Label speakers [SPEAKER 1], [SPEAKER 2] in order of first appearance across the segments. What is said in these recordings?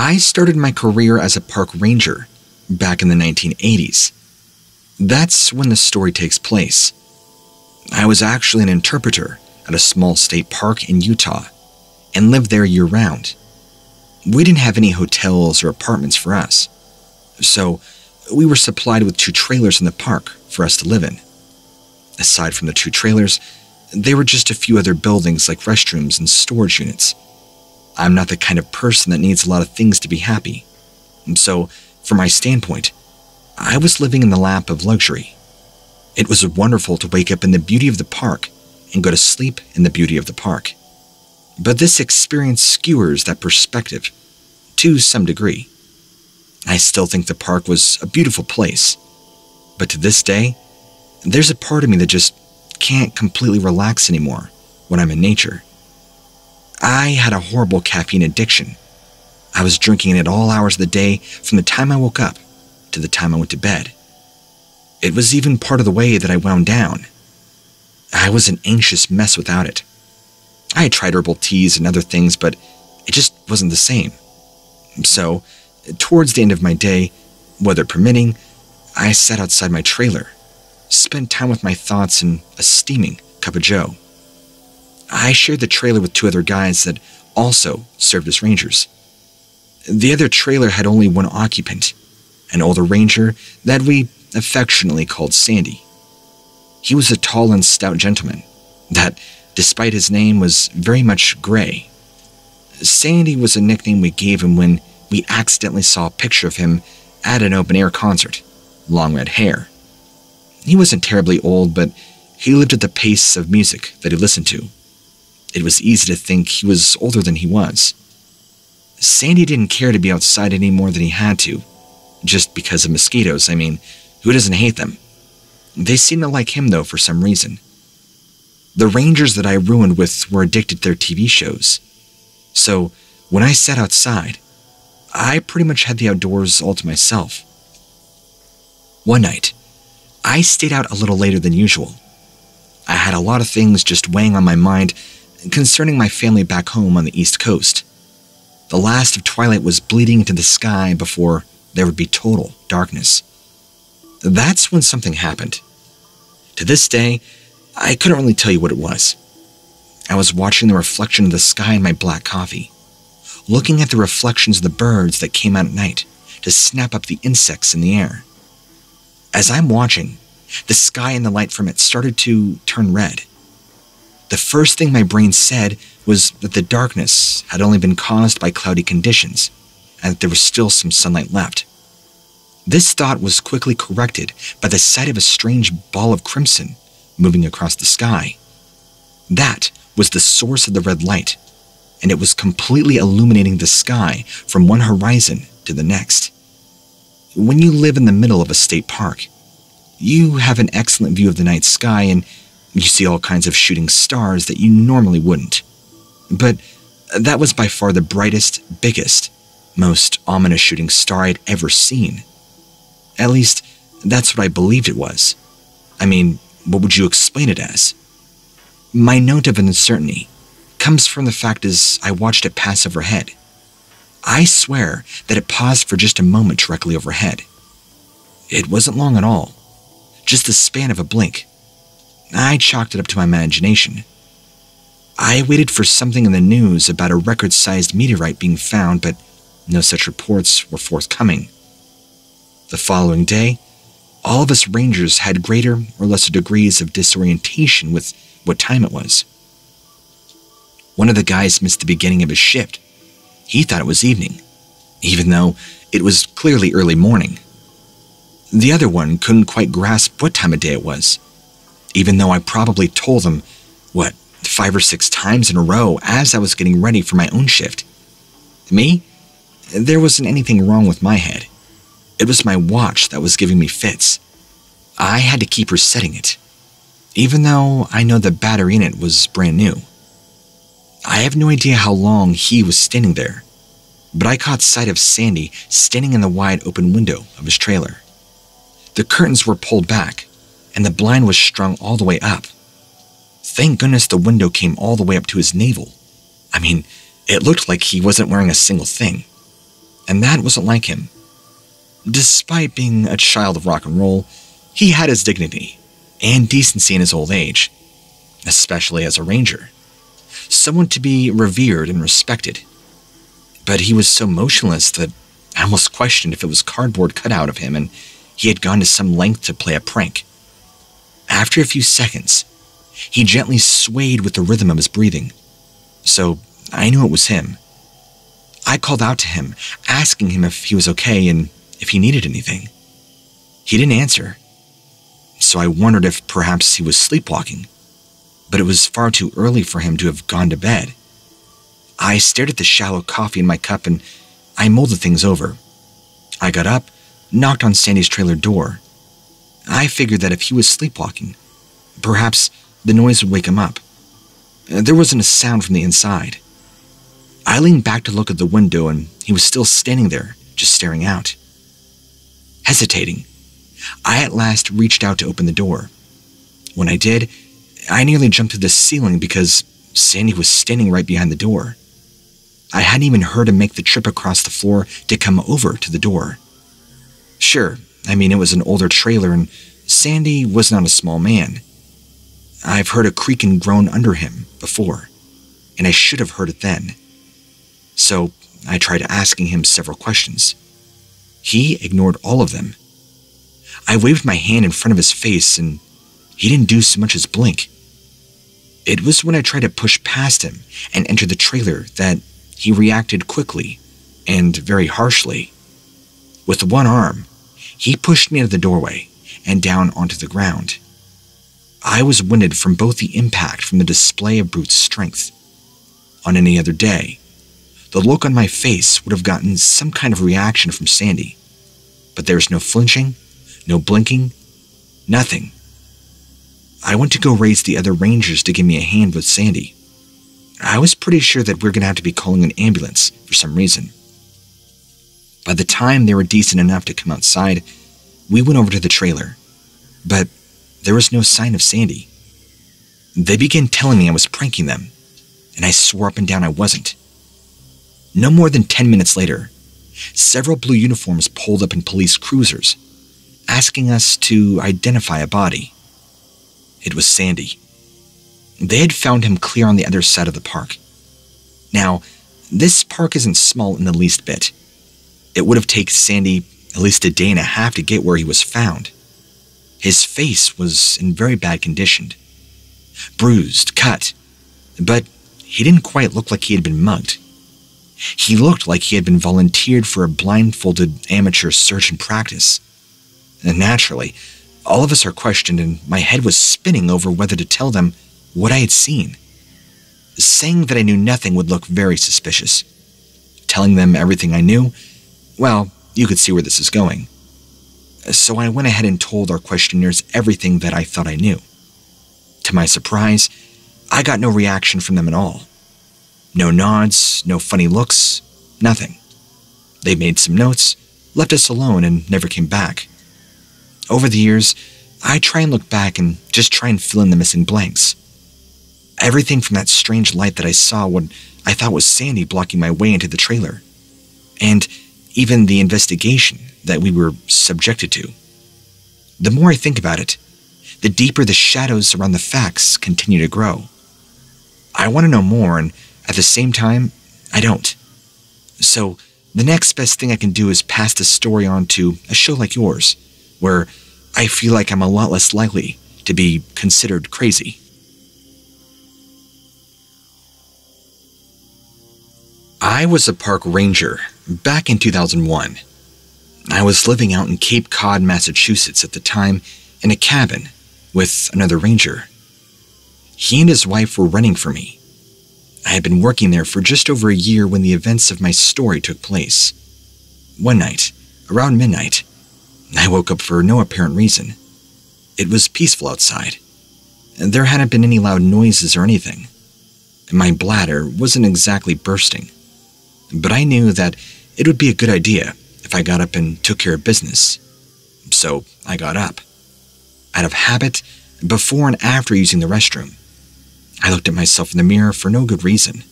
[SPEAKER 1] I started my career as a park ranger back in the 1980s. That's when the story takes place. I was actually an interpreter at a small state park in Utah and lived there year-round. We didn't have any hotels or apartments for us, so we were supplied with 2 trailers in the park for us to live in. Aside from the 2 trailers, there were just a few other buildings like restrooms and storage units. I'm not the kind of person that needs a lot of things to be happy, and so, from my standpoint, I was living in the lap of luxury. It was wonderful to wake up in the beauty of the park and go to sleep in the beauty of the park. But this experience skewers that perspective to some degree. I still think the park was a beautiful place, but to this day, there's a part of me that just can't completely relax anymore when I'm in nature. I had a horrible caffeine addiction. I was drinking it at all hours of the day from the time I woke up to the time I went to bed. It was even part of the way that I wound down. I was an anxious mess without it. I had tried herbal teas and other things, but it just wasn't the same. So, towards the end of my day, weather permitting, I sat outside my trailer, spent time with my thoughts and a steaming cup of joe. I shared the trailer with 2 other guys that also served as rangers. The other trailer had only 1 occupant, an older ranger that we affectionately called Sandy. He was a tall and stout gentleman that, despite his name, was very much gray. Sandy was a nickname we gave him when we accidentally saw a picture of him at an open-air concert, long red hair. He wasn't terribly old, but he lived at the pace of music that he listened to. It was easy to think he was older than he was. Sandy didn't care to be outside any more than he had to, just because of mosquitoes. I mean, who doesn't hate them? They seemed to like him, though, for some reason. The rangers that I ruined with were addicted to their TV shows. So, when I sat outside, I pretty much had the outdoors all to myself. One night, I stayed out a little later than usual. I had a lot of things just weighing on my mind concerning my family back home on the East Coast. The last of twilight was bleeding into the sky before there would be total darkness. That's when something happened. To this day, I couldn't really tell you what it was. I was watching the reflection of the sky in my black coffee, looking at the reflections of the birds that came out at night to snap up the insects in the air. As I'm watching, the sky and the light from it started to turn red. The first thing my brain said was that the darkness had only been caused by cloudy conditions, and that there was still some sunlight left. This thought was quickly corrected by the sight of a strange ball of crimson moving across the sky. That was the source of the red light, and it was completely illuminating the sky from one horizon to the next. When you live in the middle of a state park, you have an excellent view of the night sky, and you see all kinds of shooting stars that you normally wouldn't. But that was by far the brightest, biggest, most ominous shooting star I'd ever seen. At least, that's what I believed it was. I mean, what would you explain it as? My note of uncertainty comes from the fact as I watched it pass overhead. I swear that it paused for just a moment directly overhead. It wasn't long at all, just the span of a blink. I chalked it up to my imagination. I waited for something in the news about a record-sized meteorite being found, but no such reports were forthcoming. The following day, all of us rangers had greater or lesser degrees of disorientation with what time it was. One of the guys missed the beginning of his shift. He thought it was evening, even though it was clearly early morning. The other one couldn't quite grasp what time of day it was, even though I probably told him, 5 or 6 times in a row as I was getting ready for my own shift. Me? There wasn't anything wrong with my head. It was my watch that was giving me fits. I had to keep resetting it, even though I know the battery in it was brand new. I have no idea how long he was standing there, but I caught sight of Sandy standing in the wide open window of his trailer. The curtains were pulled back, and the blind was strung all the way up. Thank goodness the window came all the way up to his navel. I mean, it looked like he wasn't wearing a single thing. and that wasn't like him. Despite being a child of rock and roll, he had his dignity and decency in his old age, especially as a ranger, someone to be revered and respected. But he was so motionless that I almost questioned if it was cardboard cut out of him and he had gone to some length to play a prank. After a few seconds, he gently swayed with the rhythm of his breathing, so I knew it was him. I called out to him, asking him if he was okay and if he needed anything. He didn't answer, so I wondered if perhaps he was sleepwalking, but it was far too early for him to have gone to bed. I stared at the shallow coffee in my cup and I molded things over. I got up, knocked on Sandy's trailer door. I figured that if he was sleepwalking, perhaps the noise would wake him up. There wasn't a sound from the inside. I leaned back to look at the window and he was still standing there, just staring out. Hesitating, I at last reached out to open the door. When I did, I nearly jumped to the ceiling because Sandy was standing right behind the door. I hadn't even heard him make the trip across the floor to come over to the door. Sure, it was an older trailer and Sandy was not a small man. I've heard a creak and groan under him before, and I should have heard it then. So I tried asking him several questions. He ignored all of them. I waved my hand in front of his face and he didn't do so much as blink. It was when I tried to push past him and enter the trailer that he reacted quickly and very harshly. With one arm, he pushed me out of the doorway and down onto the ground. I was winded from both the impact from the display of brute strength. On any other day, the look on my face would have gotten some kind of reaction from Sandy, but there was no flinching, no blinking, nothing. I went to go raise the other rangers to give me a hand with Sandy. I was pretty sure that we were going to have to be calling an ambulance for some reason. By the time they were decent enough to come outside, we went over to the trailer, but there was no sign of Sandy. They began telling me I was pranking them, and I swore up and down I wasn't. No more than 10 minutes later, several blue uniforms pulled up in police cruisers, asking us to identify a body. It was Sandy. They had found him clear on the other side of the park. Now, this park isn't small in the least bit. It would have taken Sandy at least a day and a half to get where he was found. His face was in very bad condition. Bruised, cut, but he didn't quite look like he had been mugged. He looked like he had been volunteered for a blindfolded amateur search and practice. And naturally, all of us are questioned and my head was spinning over whether to tell them what I had seen. Saying that I knew nothing would look very suspicious. Telling them everything I knew, well, you could see where this is going. So I went ahead and told our questionnaires everything that I thought I knew. To my surprise, I got no reaction from them at all. No nods, no funny looks, nothing. They made some notes, left us alone, and never came back. Over the years, I try and look back and just try and fill in the missing blanks. Everything from that strange light that I saw when I thought was Sandy blocking my way into the trailer, and even the investigation that we were subjected to. The more I think about it, the deeper the shadows around the facts continue to grow. I want to know more, and at the same time, I don't. So the next best thing I can do is pass the story on to a show like yours, where I feel like I'm a lot less likely to be considered crazy. I was a park ranger back in 2001. I was living out in Cape Cod, Massachusetts at the time in a cabin with another ranger. He and his wife were renting for me. I had been working there for just over a year when the events of my story took place. One night, around midnight, I woke up for no apparent reason. It was peaceful outside. There hadn't been any loud noises or anything. My bladder wasn't exactly bursting, but I knew that it would be a good idea if I got up and took care of business. So I got up. Out of habit, before and after using the restroom, I looked at myself in the mirror for no good reason.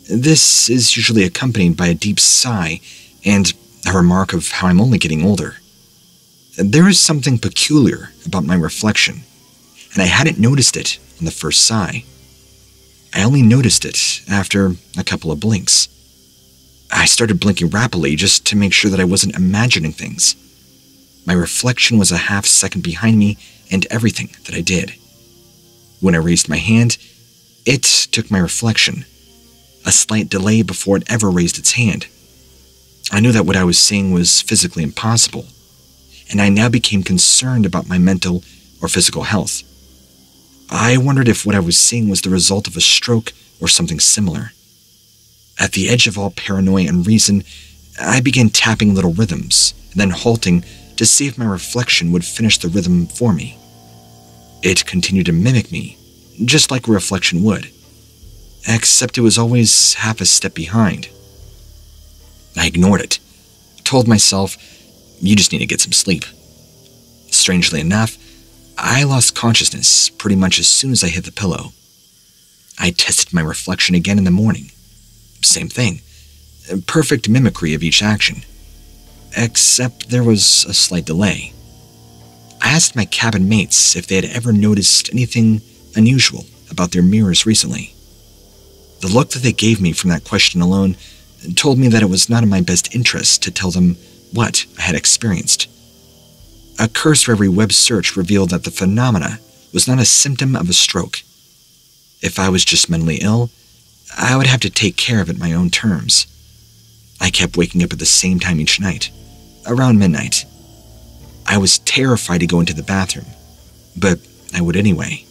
[SPEAKER 1] This is usually accompanied by a deep sigh and a remark of how I'm only getting older. There is something peculiar about my reflection, and I hadn't noticed it on the first sigh. I only noticed it after a couple of blinks. I started blinking rapidly just to make sure that I wasn't imagining things. My reflection was a half second behind me and everything that I did. When I raised my hand, it took my reflection, a slight delay before it ever raised its hand. I knew that what I was seeing was physically impossible, and I now became concerned about my mental or physical health. I wondered if what I was seeing was the result of a stroke or something similar. At the edge of all paranoia and reason, I began tapping little rhythms, then halting to see if my reflection would finish the rhythm for me. It continued to mimic me, just like a reflection would, except it was always half a step behind. I ignored it, told myself, you just need to get some sleep. Strangely enough, I lost consciousness pretty much as soon as I hit the pillow. I tested my reflection again in the morning. Same thing. Perfect mimicry of each action. Except there was a slight delay. I asked my cabin mates if they had ever noticed anything unusual about their mirrors recently. The look that they gave me from that question alone told me that it was not in my best interest to tell them what I had experienced. A cursory web search revealed that the phenomena was not a symptom of a stroke. If I was just mentally ill, I would have to take care of it my own terms. I kept waking up at the same time each night, around midnight. I was terrified to go into the bathroom, but I would anyway.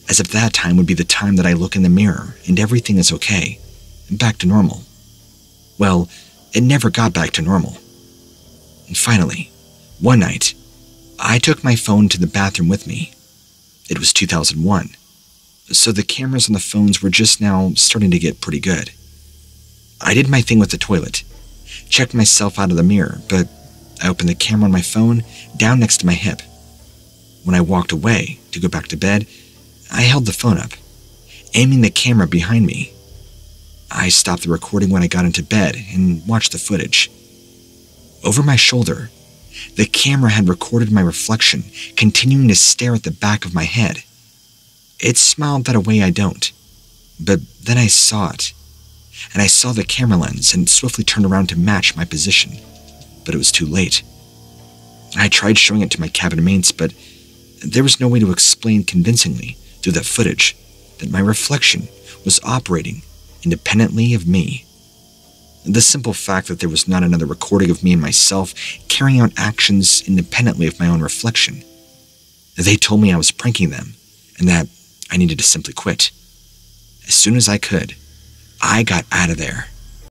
[SPEAKER 1] As if that time would be the time that I look in the mirror and everything is okay, and back to normal. Well, it never got back to normal. And finally, one night, I took my phone to the bathroom with me. It was 2001, so the cameras on the phones were just now starting to get pretty good. I did my thing with the toilet, checked myself out of the mirror, but I opened the camera on my phone down next to my hip. When I walked away to go back to bed, I held the phone up, aiming the camera behind me. I stopped the recording when I got into bed and watched the footage. Over my shoulder, the camera had recorded my reflection, continuing to stare at the back of my head. It smiled that a way I don't, but then I saw it, and I saw the camera lens and swiftly turned around to match my position, but it was too late. I tried showing it to my cabin mates, but there was no way to explain convincingly through that footage that my reflection was operating independently of me. The simple fact that there was not another recording of me and myself carrying out actions independently of my own reflection. They told me I was pranking them and that I needed to simply quit. As soon as I could, I got out of there.